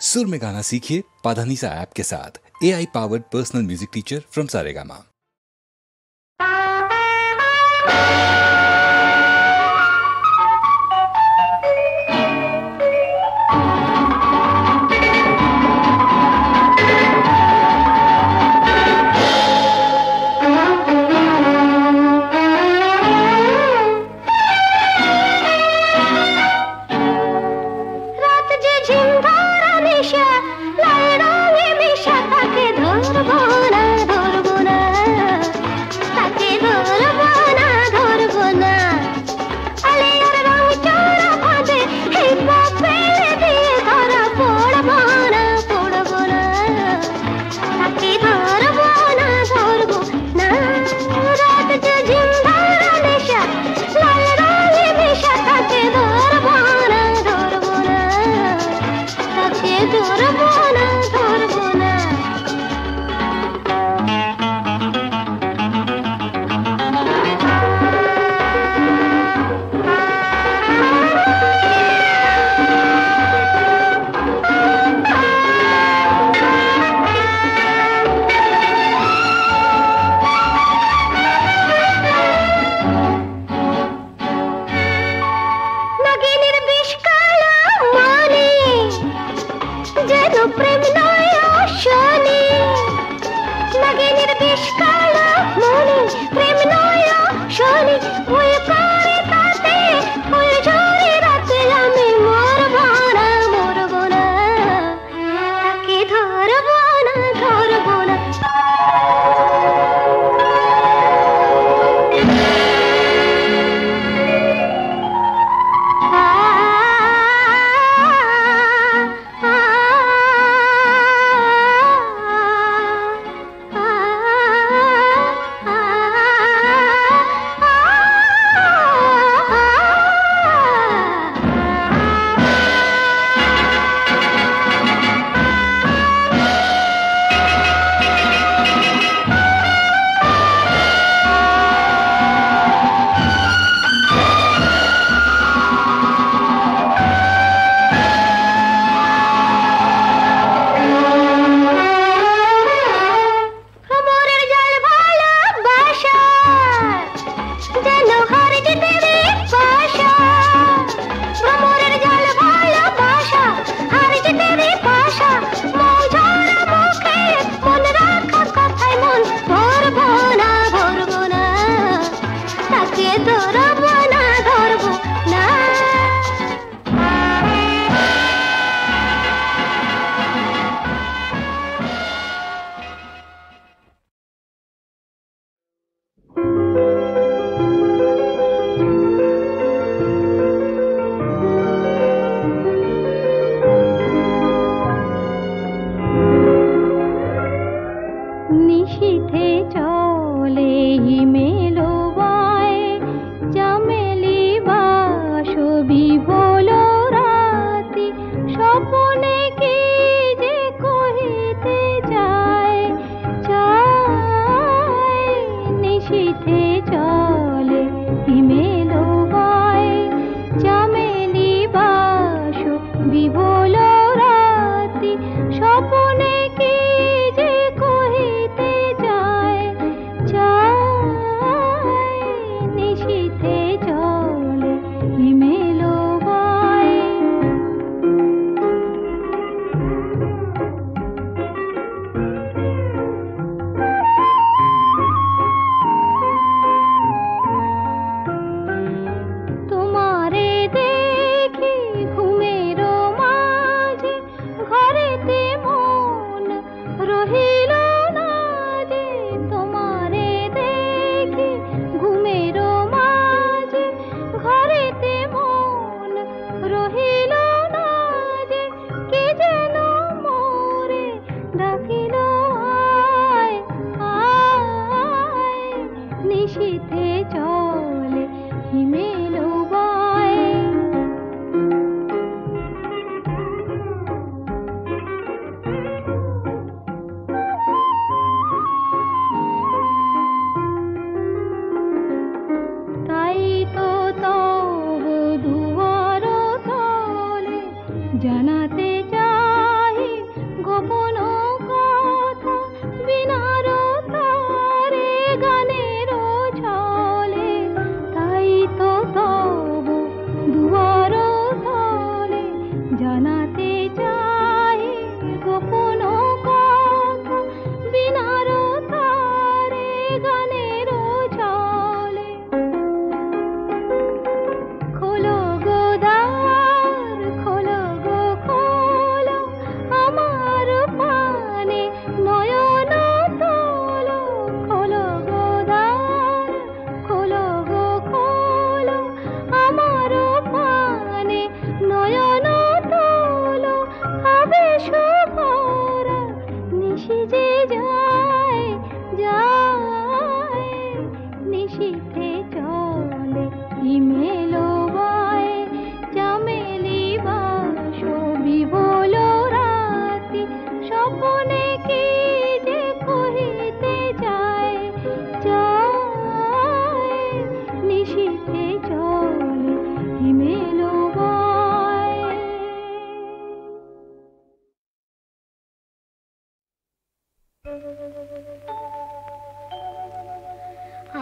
सुर में गाना सीखिए पाधानीसा ऐप के साथ। AI powered personal music teacher from Saregama.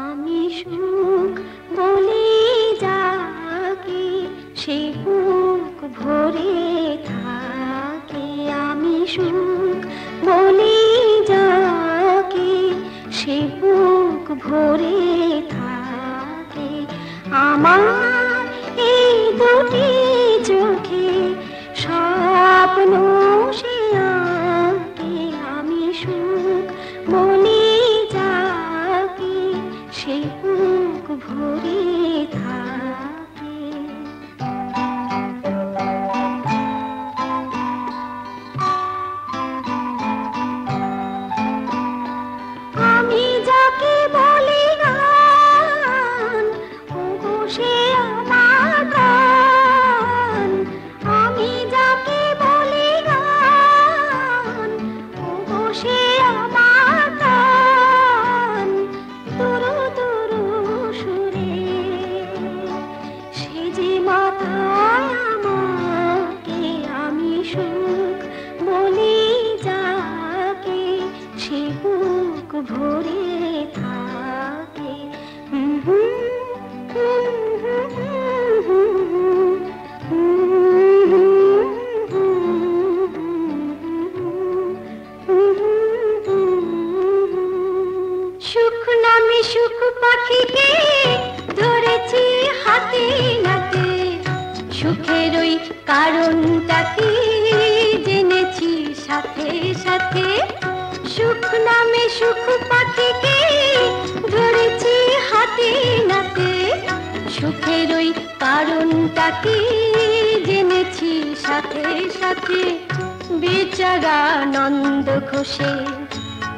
আমি সুখ বলে যাকে সে বুক ভরে থাকে, আমি সুখ বলে যাকে সে বুক ভরে থাকে। আমার এই দুটি চোখে স্বপ্ন সে আঁকে, আমি সুখ বলে যাকে সে বুক ভরে থাকে। আমি যাকে বলি গান, ওগো সে আমার গান। আমি যাকে বলি গান, ওগো সে আমার গান। তুরু তুরু সুরে সে যে মাথায় আমাকে, আমি সুখ বলি যাকে সে বুক ভরে থাকে। সুখ নামে সুখ পাখিকে ধরেছি হাতে নাতে, সুখের ওই কারণটাকে জেনেছি সাথে সাথে। সুখ নামে সুখ পাখিকে ধরেছি হাতে নাতে, সুখের ওই কারণটাকে জেনেছি সাথে সাথে। বেচারা নন্দ ঘোষে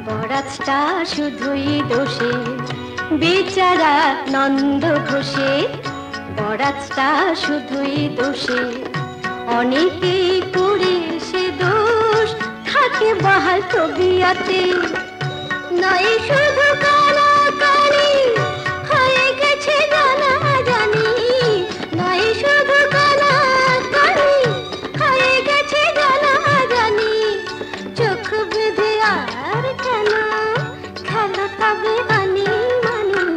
বরাতটা শুধুই দোষে, বেচারা নন্দ ঘোষে বরাতটা শুধুই দোষে। অনেকেই করে সে দোষ থাকে বাহাল তবিয়াতে, নয় শুধু কানাকানি হয়ে গেছে জানা জানি, নয় শুধু কানাকানি হয়ে গেছে জানা জানি। চোখ বেঁধে আর কেন খেলা তবে আনি মানি।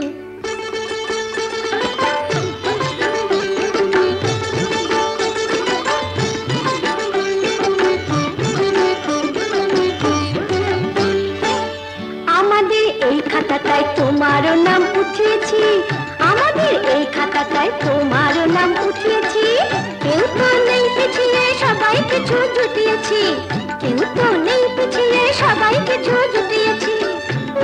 আমাদের এই খাতাটায় তোমারও নাম উঠিয়েছি, আমাদের এই খাতাটায় তোমারও নাম উঠিয়েছি। কেউ তো নেই পিছিয়ে সবাই কিছু জুটিয়েছি, কেউ তো নেই পিছিয়ে সবাই কিছু জুটিয়েছি।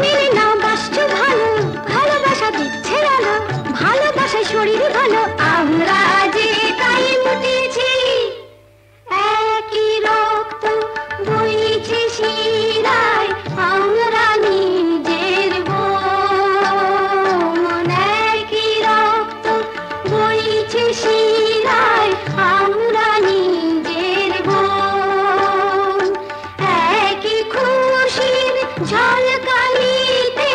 মেনে নাও বাসছো ভালো, ভালোবাসা দিচ্ছে আলো, ভালোবাসায় শরীর ভালো, আমরা যে তাই মুটিয়েছি। একই রক্ত বইছে শিরায়, আমরা নিজের বোন। একই রক্ত বইছে শিরায়, আমরা নিজের বোন। একই খুশির ঝলকানিতে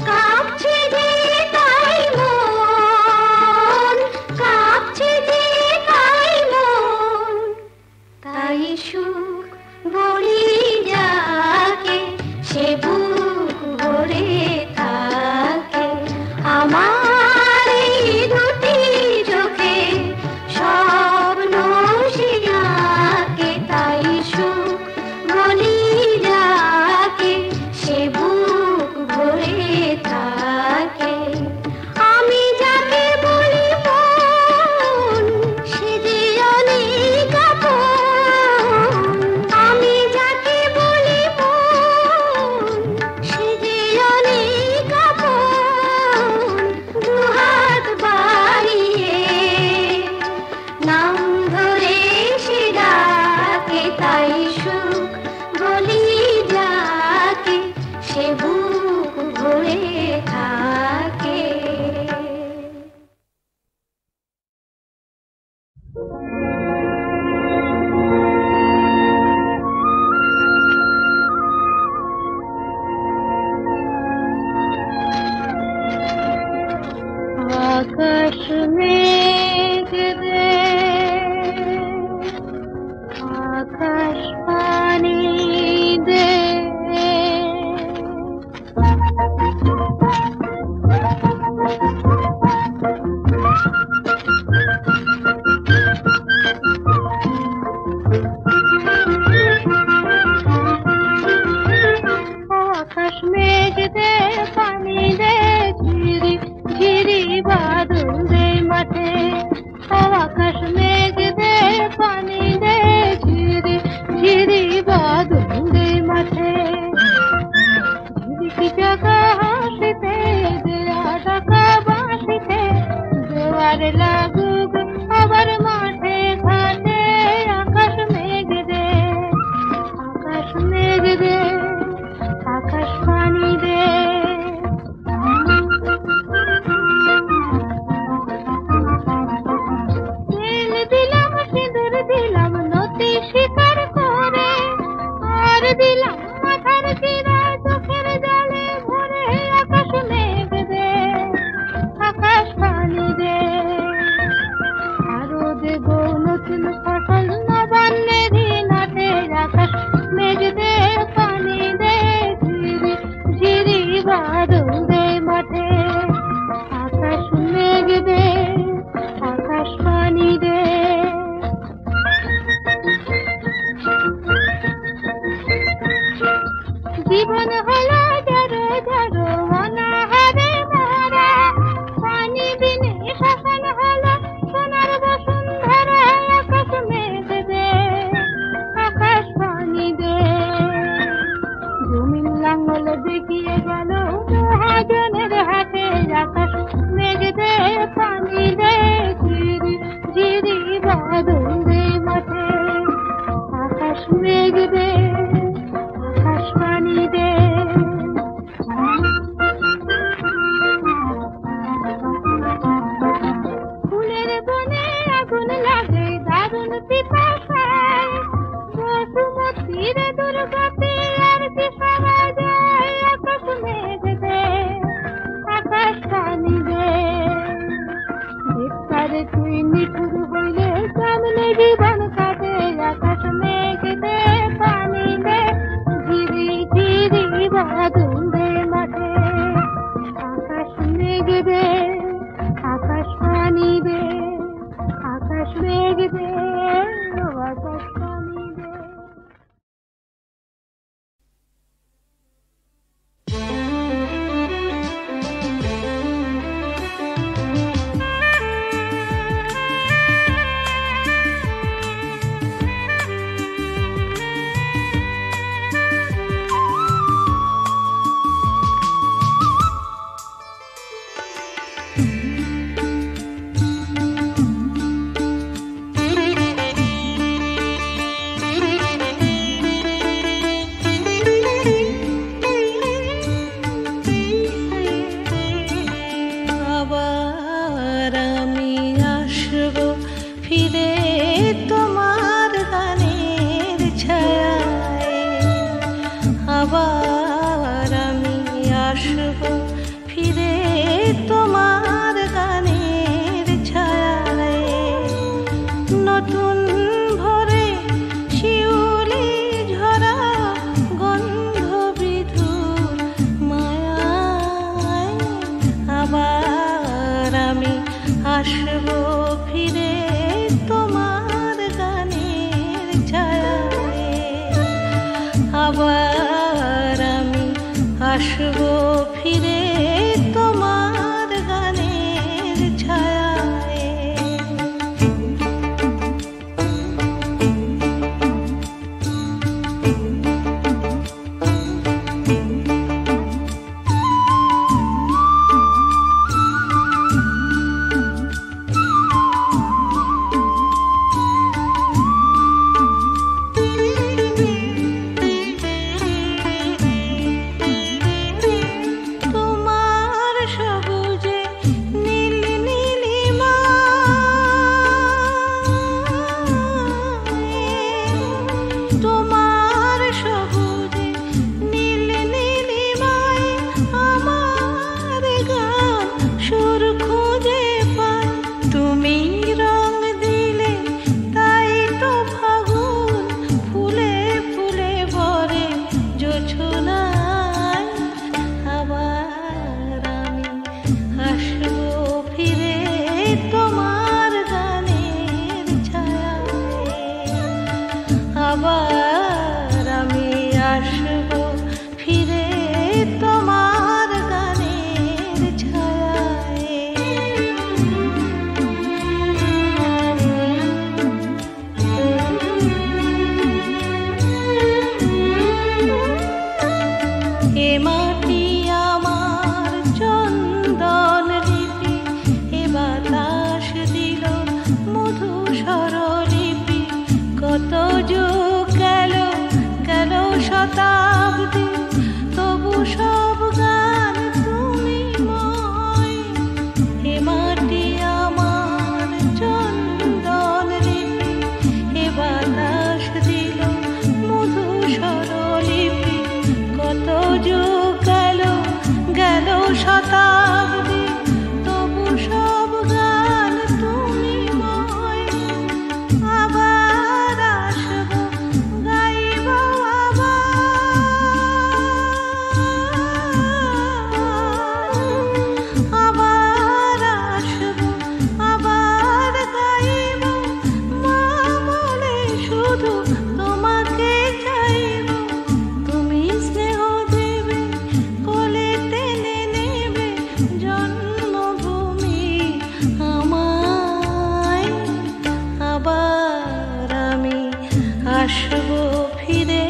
কাঁপছে যে তাই মন, কাঁপছে যে তাই মন। তাই সুখ বলি যাকে সে বুক ভরে থাকে, আমার এই দুটি চোখে স্বপ্ন সে আঁকে। তাই সুখ বলি যাকে সে বুক ভরে থাকে। আমি যাকে বলি মন, সে যে অনেক আপন। আমি যাকে বলি মন, সে যে অনেক আপন। দুহাত বাড়িয়ে নাম ধরে সে ডাকে, তাই সুখ বলি যাকে সে বুক ভরে থাকে। আকাশ মেঘ দে, আকাশ পানি দে, আকাশ মেঘ দে, আকাশ পানি দে। ফুলের বনে আগুন লাগে, দারুণ পিপাসায়, বসুমতীর দুর্গতি আর কি পাওয়া যায়। আকাশ মেঘ দে, আকাশ পানি দে। ভিক্ষারে তুই নিঠুর হইলে সামনে জীবন কাটে। আকাশ মেঘ দে, পানি দে, ঝিরি ঝিরি বাদল দে মাঠে। আকাশ মেঘ দে, আকাশ পানি দে, আকাশ মেঘ দে, আকাশ পানি দে। আবার আমি আসবো ফিরে তোমার গানের ছায়ায়। আবার আমি আসবো ফিরে তোমার গানের ছায়ায়। নতুন ভোরে শিউলি ঝরা গন্ধ বিধুর মায়ায়। আবার আমি আসবো ফিরে তোমার গানের ছায়ায়। আবার আমি আসবো ফিরে তোমার গানের ছায়ায়। তোমার সবুজে নীল নীলিমায়, তোমার সবুজে নীল নীলিমায় আমার গান সুর খুঁজে পায়। তুমি রং দিলে তাই তো ফাগুন ফুলে ফুলে ভরে জোছনায়। আবার আমি আসবো ফিরে তোমার গানের ছায়ায়। আবার আমি আসবো ফিরে তোমার গানের ছায়ায়। এ মাটি আমার চন্দন লিপি, এ বাতাস দিল মধু স্বরলিপি। কত যুগ গেল গেল শতাব্দী, তবু সব গান তুমি ময়। এ মাটি আমার চন্দন লিপি, এ বাতাস দিল মধু স্বরলিপি। কত যুগ গেল গেল শতাব্দী, তবু সব গান তুমি ময়। আবার আসবো গাইব আবার আসবো আবার গাইব। মা বলে শুধু তোমাকে চাইব, তুমি স্নেহ দেবে কোলে টেনে নেবে জন্মভূমি আমায়। আবার আমি আসবো ফিরে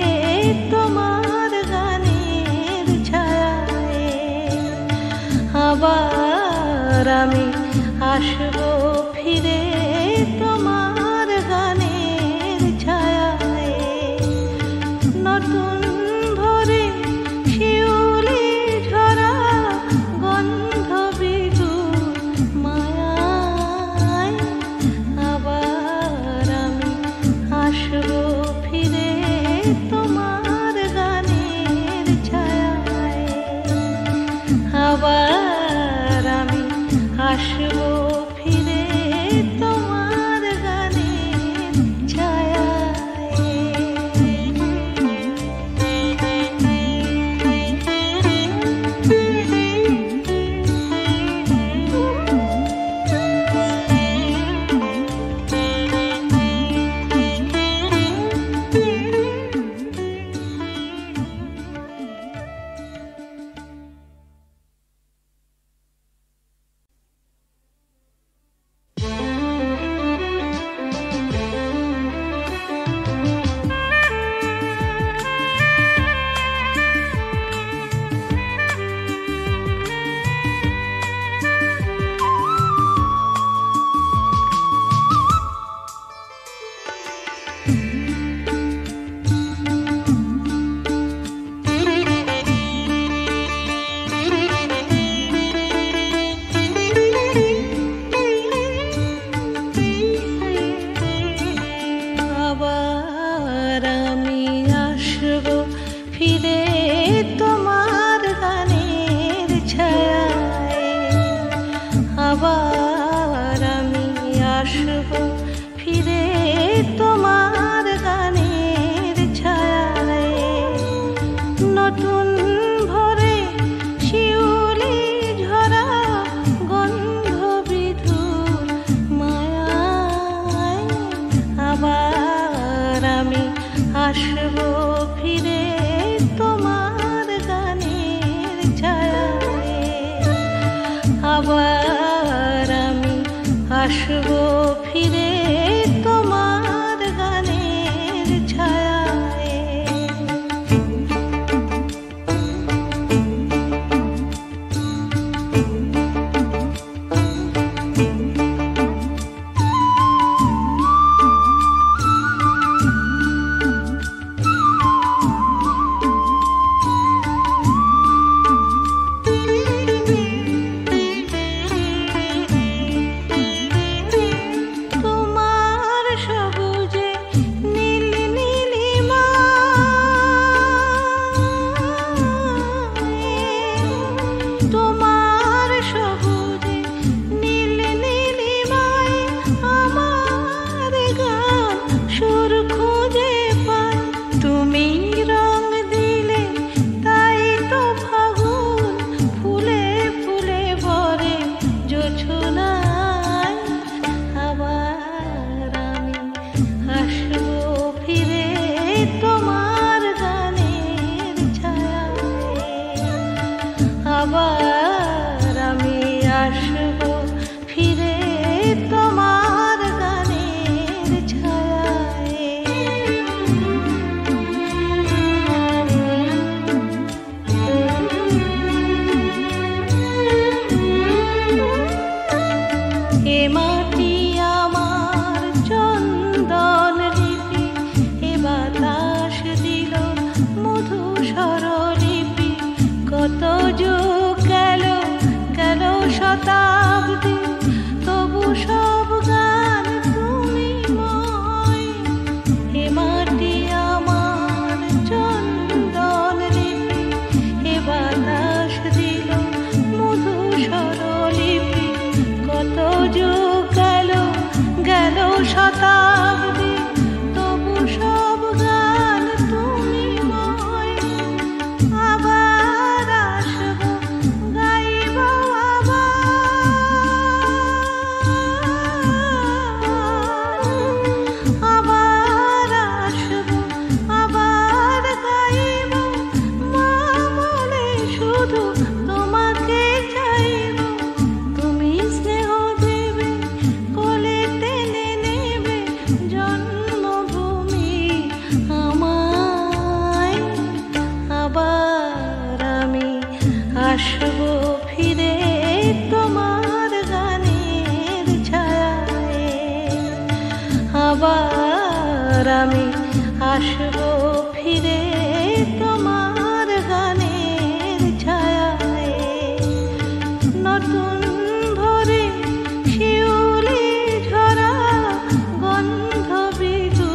তোমার গানের ছায়ায়। আবার আমি আসবো ফিরে তোমার গানের ছায়ায়। নতুন ভোরে শিউলি ঝরা গন্ধ বিধুর মায়ায় আবার আমি আসবো ফিরে তোমার গানের ছায়ায়। আবার আমি আসবো ফিরে তোমার গানের ছায়ায়। আবার আমি আসবো ফিরে তোমার গানের ছায়ায়। আবার আমি আসবো ফিরে তোমার গানের ছায়ায়। নতুন ভোরে শিউলি ঝরা গন্ধ বিধুর মায়ায় আবার আমি আসবো ফিরে তোমার গানের ছায়ায়। আবার আমি আসবো ফিরে তোমার গানের ছায়ায়। তোমার সবুজে নীল নীলিমায়, তোমার সবুজে নীল নীলিমায় আমার গান সুর খুঁজে পায়। তুমি রং দিলে তাই তো ফাগুন ফুলে ফুলে ভরে জোছনায়। আবার আমি আসবো ফিরে তোমার গানের ছায়ায়। আবার আমি আসবো ফিরে তোমার গানের ছায়ায়। এ মাটি আমার চন্দন লিপি, এ বাতাস দিল মধু স্বরলিপি। কত যুগ গেল গেল শতাব্দী, তবু সব গান তুমি ময়। এ মাটি আমার চন্দন লিপি, এ বাতাস দিল মধু স্বরলিপি। কত যুগ গেল গেল শতাব্দী, তবু সব গান তুমি ময়। আবার আসবো গাইব আবার আসবো আবার গাইব। মা বলে শুধু তোমাকে চাইব, তুমি স্নেহ দেবে কোলে টেনে নেবে জন্মভূমি আমায়। আবার আমি আসবো ফিরে তোমার গানের ছায়ায়। আবার আমি আসবো ফিরে তোমার গানের ছায়ায় নতুন ভরে শিউলি ঝরা গন্ধ বিদু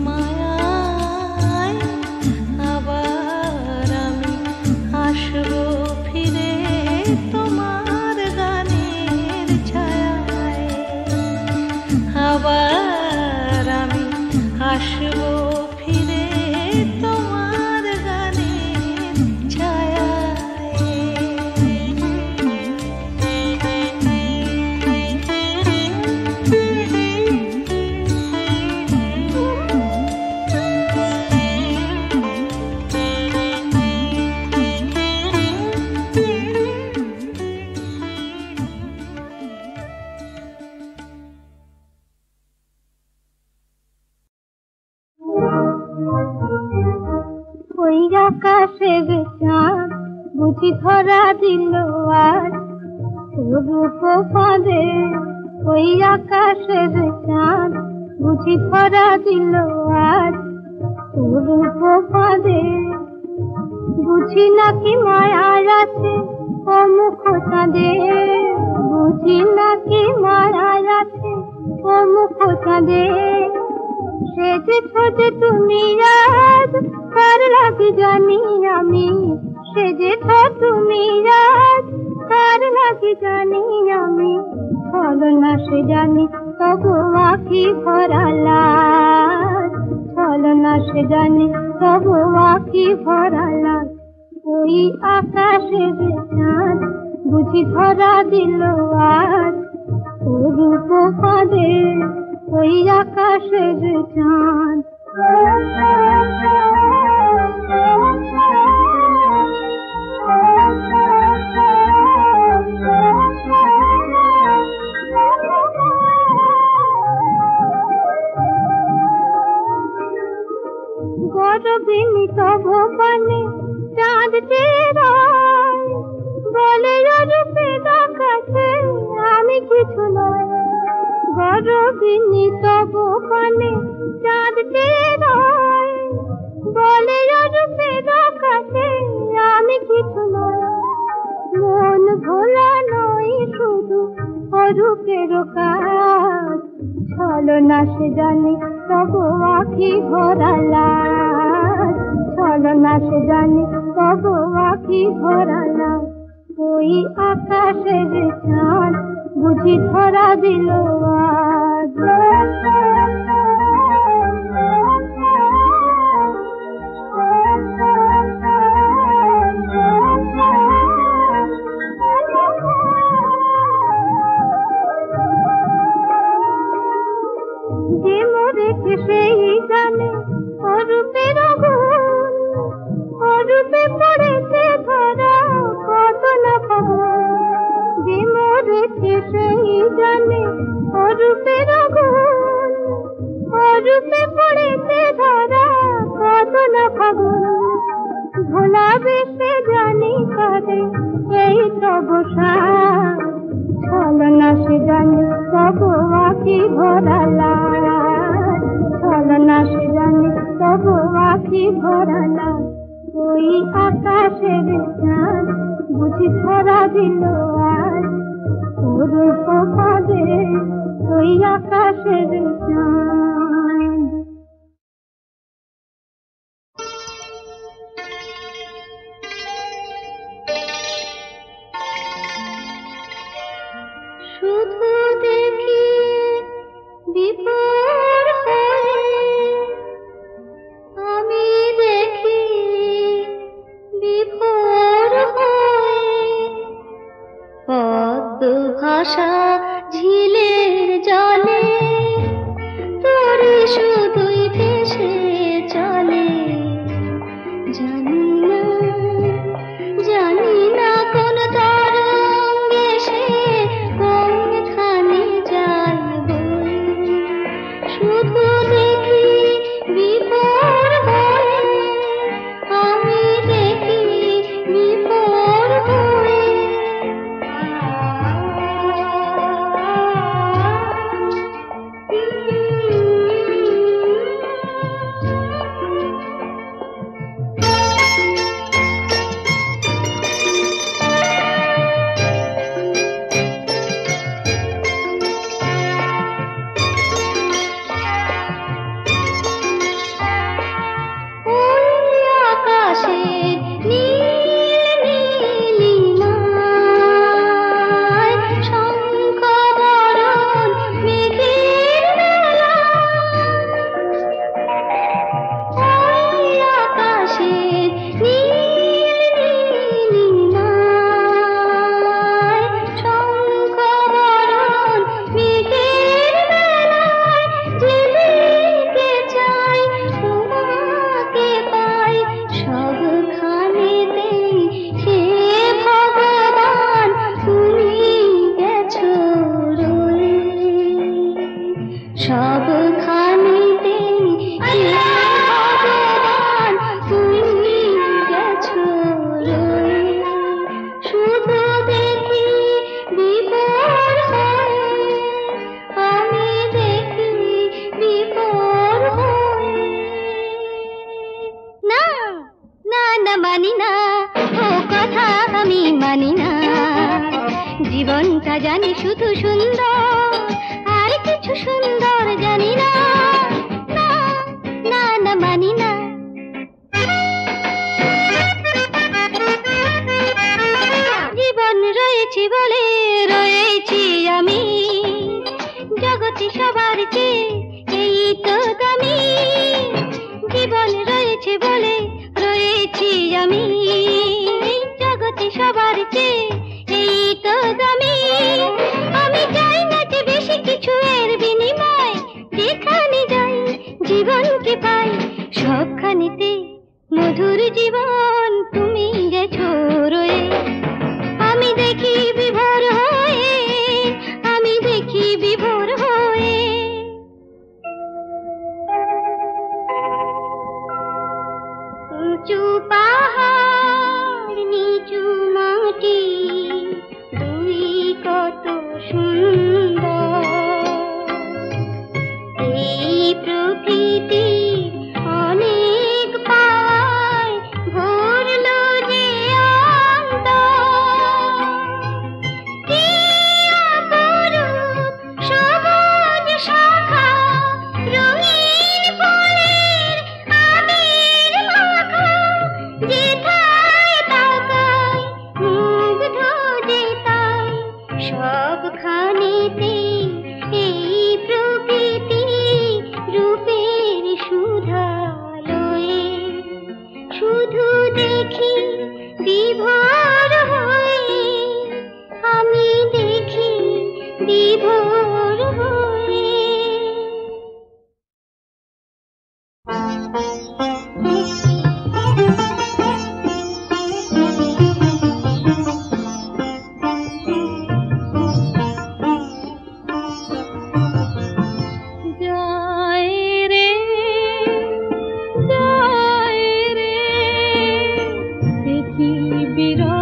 মায়ায় আবার আমি আসবো ফিরে তোমার গানের ছায়ায় আবার আমি আসবো ফিরে তোমার গানের ওই আকাশের চাঁদ বুঝি ধরা দিল আজ রূপ ফাঁদে। ওই আকাশের চাঁদ বুঝি ধরা দিল আজ রূপ ফাঁদে। বুঝি নাকি মায়ার আছে ও মুখ চাঁদে, বুঝি নাকি মায়ার আছে ও মুখ চাঁদে। সেজেছ যে তুমি আজ কার লাগি জানি আমি, সেজেছ তুমি আজ কার লাগি জানি আমি। চলো না সে জানি তবু আঁখি ভরা লাজ, চলো না সে জানি তবু আঁখি ভরা লাজ। ওই আকাশের চাঁদ বুঝি ধরা দিল আজ রূপ ফাঁদে। ওই আকাশের চাঁদ গরবিনী তব পানে চাঁদ চেরায়, বলে রূপে দেখাচ্ছে আমি কিছু নয়। গরবিনী তব পানে চাঁদ চেরায়, বলে রূপে দেখাচ্ছে আমি কিছু নয়। মন ভোলা নই শুধু অরূপের কাজ, চলো না সে জানি তবু আঁখি ভরা লাজ, চলো না সে জানি তবু আঁখি ভরা লাজ। ওই আকাশের চাঁদ বুঝি ধরা দিল আজ। যে মরেছে সেই জানে অরূপের আগুন, অরূপে পড়েছে ধরা কত না ফাগুন। যে মরেছে সেই জানে অরূপের আগুন, অরূপে পড়েছে ধরা কত না ফাগুন। ভোলা বেশে জানি কাঁদে এই তব সাজ, চলো না সে জানি তবু আঁখি ভরা লাজ, চলো না সে জানি তবু আঁখি ভরা লাজ। ওই আকাশের চাঁদ বুঝি ধরা দিল আজ রূপ ফাঁদে। ওই আকাশের চাঁদ শুধু দেখি বিপর হয়ে, আমি দেখি বিভোর হয়ে। পদ্ম ভাষা ঝিলের জলে জীবনটা জানি শুধু সুন্দর, আর কিছু সুন্দর জানি না। না না না মানি না। জীবন রয়েছে বলে রয়েছি আমি, জগতে সবার চেয়ে এই তো দামি। জীবন রয়েছে বলে রয়েছি আমি, জগতে সবার চেয়ে এই তো দামি। আমি চাই না যে বেশি কিছু এর বিনিময়, যেখানে যাই জীবনকে পাই সবখানেতে মধুর জীবন তুমি গেছো রয়ে। আমি দেখি বিভোর হয়ে, আমি দেখি বিভোর হয়ে। উঁচু পাহাড় নিচু মাটি, দুই কত সুন্দর। এই প্রকৃতি অনেক পায় ভরলো যে অন্তর। কি অপরূপ সবুজ শাখা, রঙিন ফুলের আবির মাখা। যেথায় তাকাই মুগ্ধ যেতাই, সবখানেতে এই প্রকৃতি রূপের সুধালয়ে। শুধু দেখি বিভোর হয়ে, আমি দেখি বিভোর হয়ে। যায় রে যায় রে, দেখি বিরহ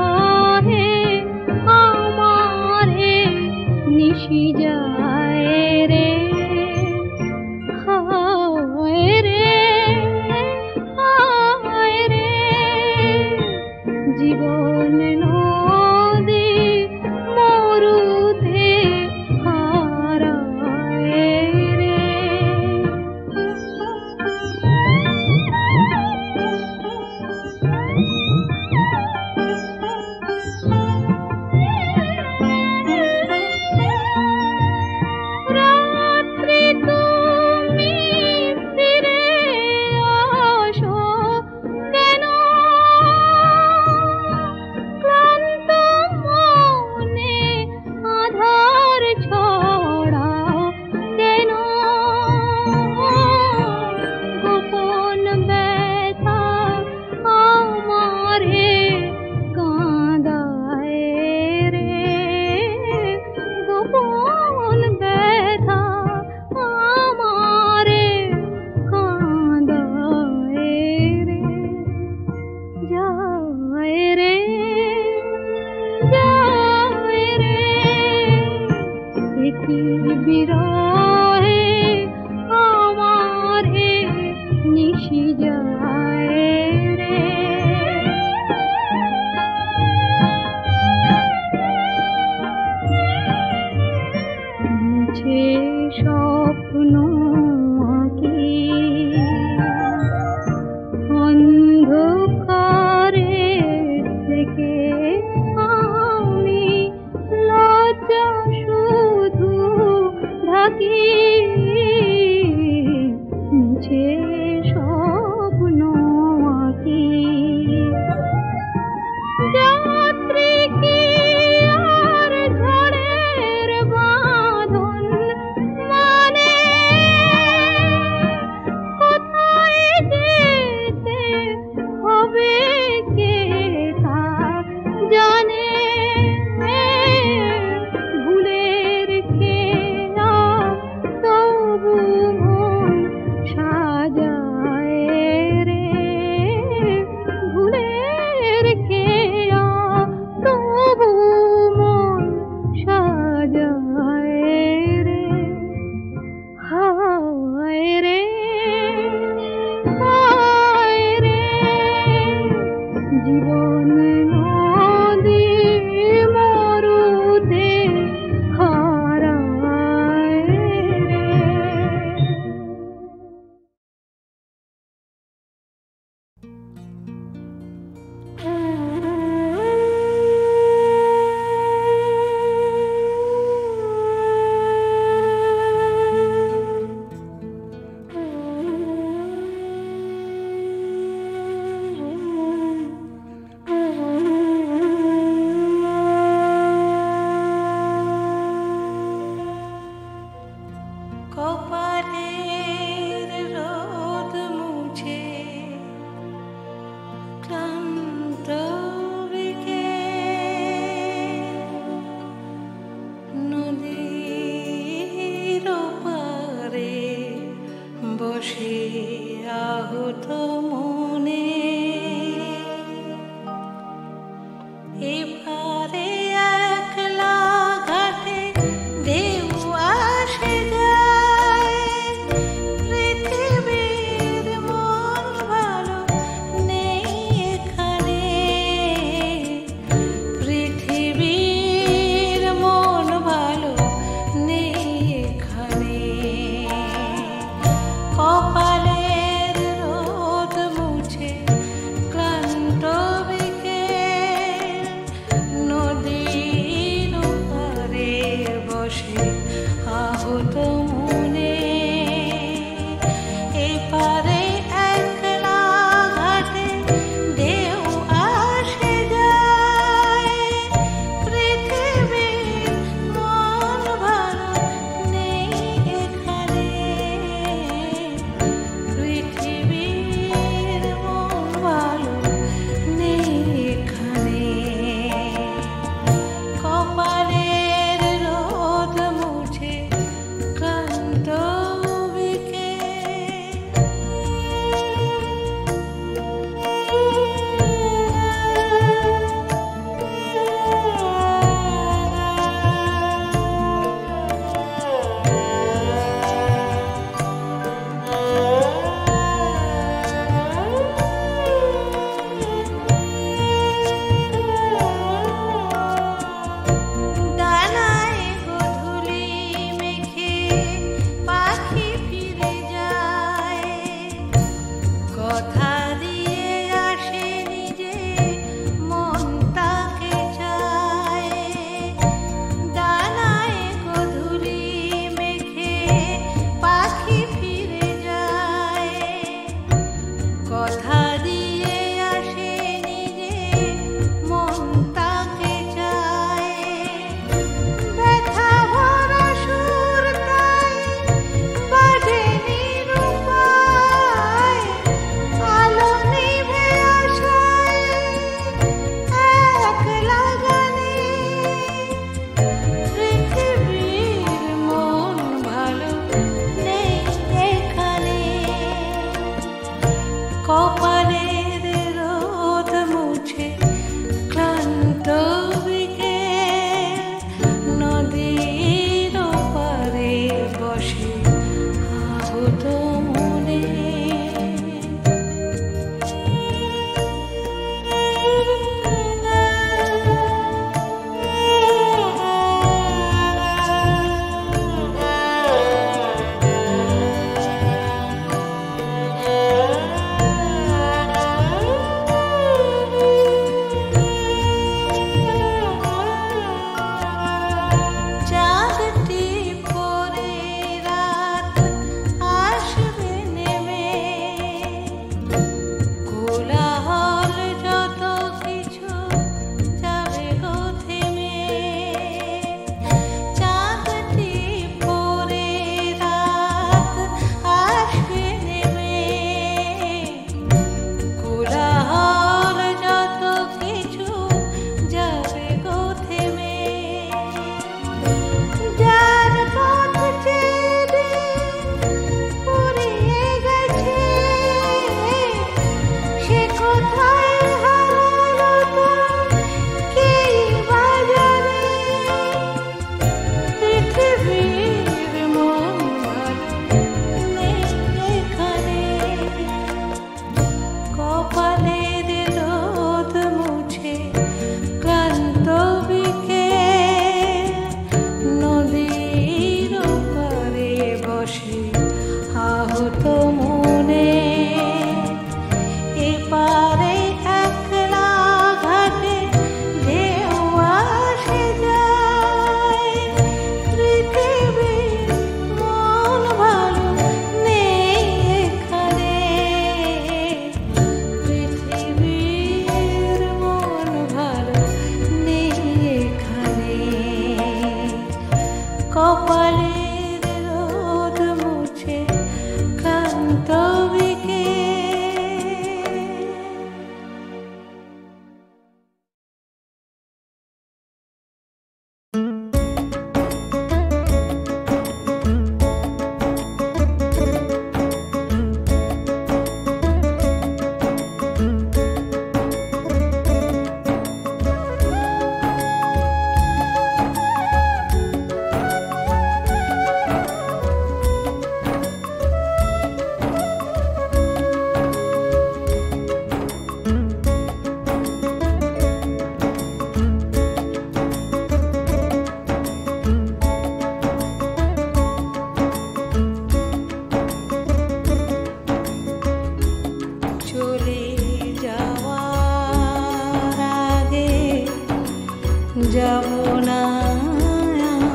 যাব না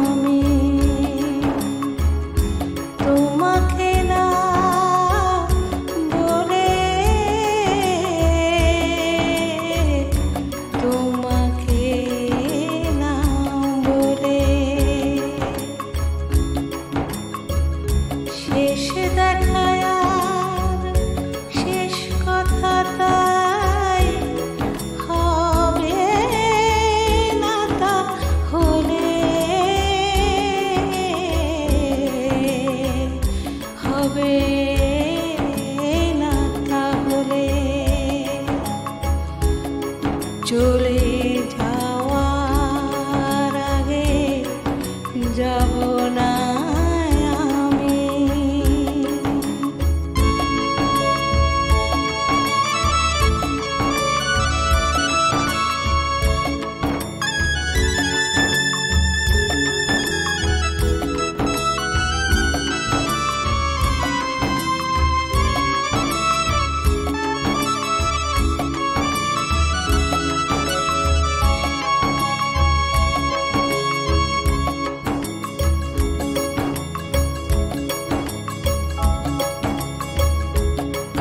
আমি তোমাকে না বলে, তোমাকে না বলে। শেষ দেখায় আর শেষ কথা তাই হবে না, তাহলে হবে না, তাহলে চলে যাওয়ার আগে যাব না আমি।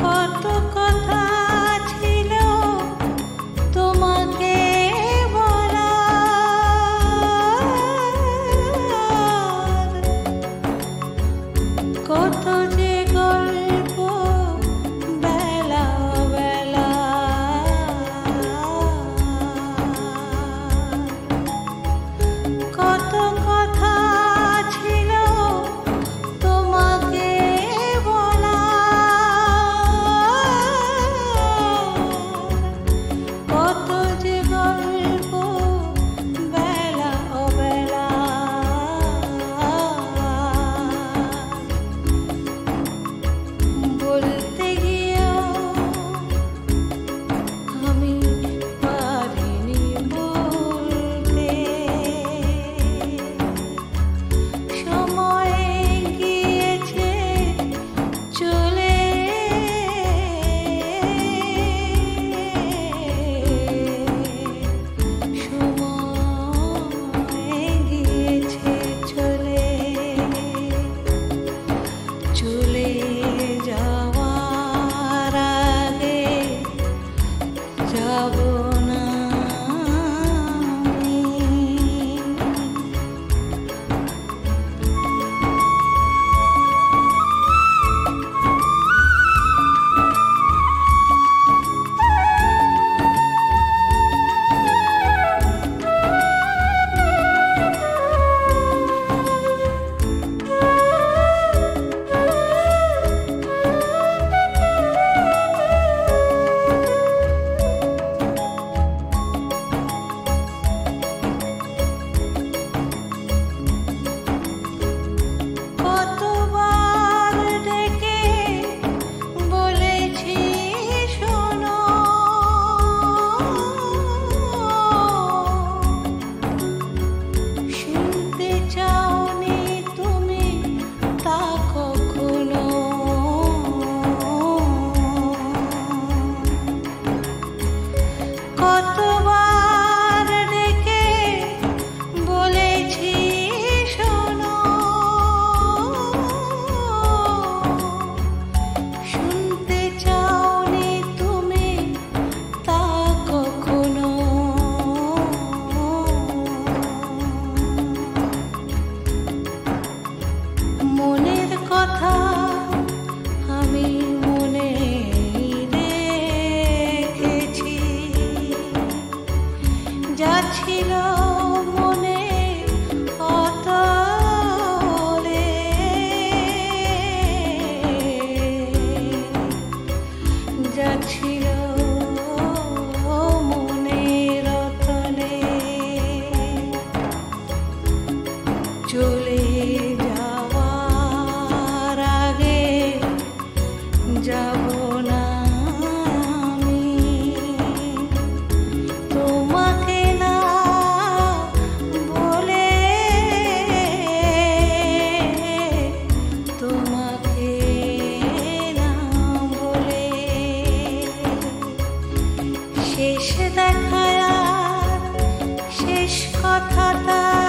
কত কথা ছিল তোমাকে বলার, কত যে গল্প বেলা বেলা, কত কথা ছিল তোমাকে বলার, কত যে গল্প বেলা অবেলা। বলতে গিয়েও আমি পারিনি বলতে, সময় গিয়েছে চলে, সময় গিয়েছে চলে, চলে যাওয়ার আগে যাব না আমি। কতবার ডেকে বলেছি শোনো, শুনতে চাওনি তুমি তা কখনো, কতবার ডেকে বলেছি শোনো, শুনতে চাওনি তুমি তা কখনো। মনের কথা আমি মনে রেখেছি, যা ছিল মনে অতলে, যা ছিল মনের অতলে, চলে যাওয়ার আগে যাব না আমি তোমাকে না বলে, তোমাকে না বলে। শেষ দেখায় আর শেষ শেষ কথা তার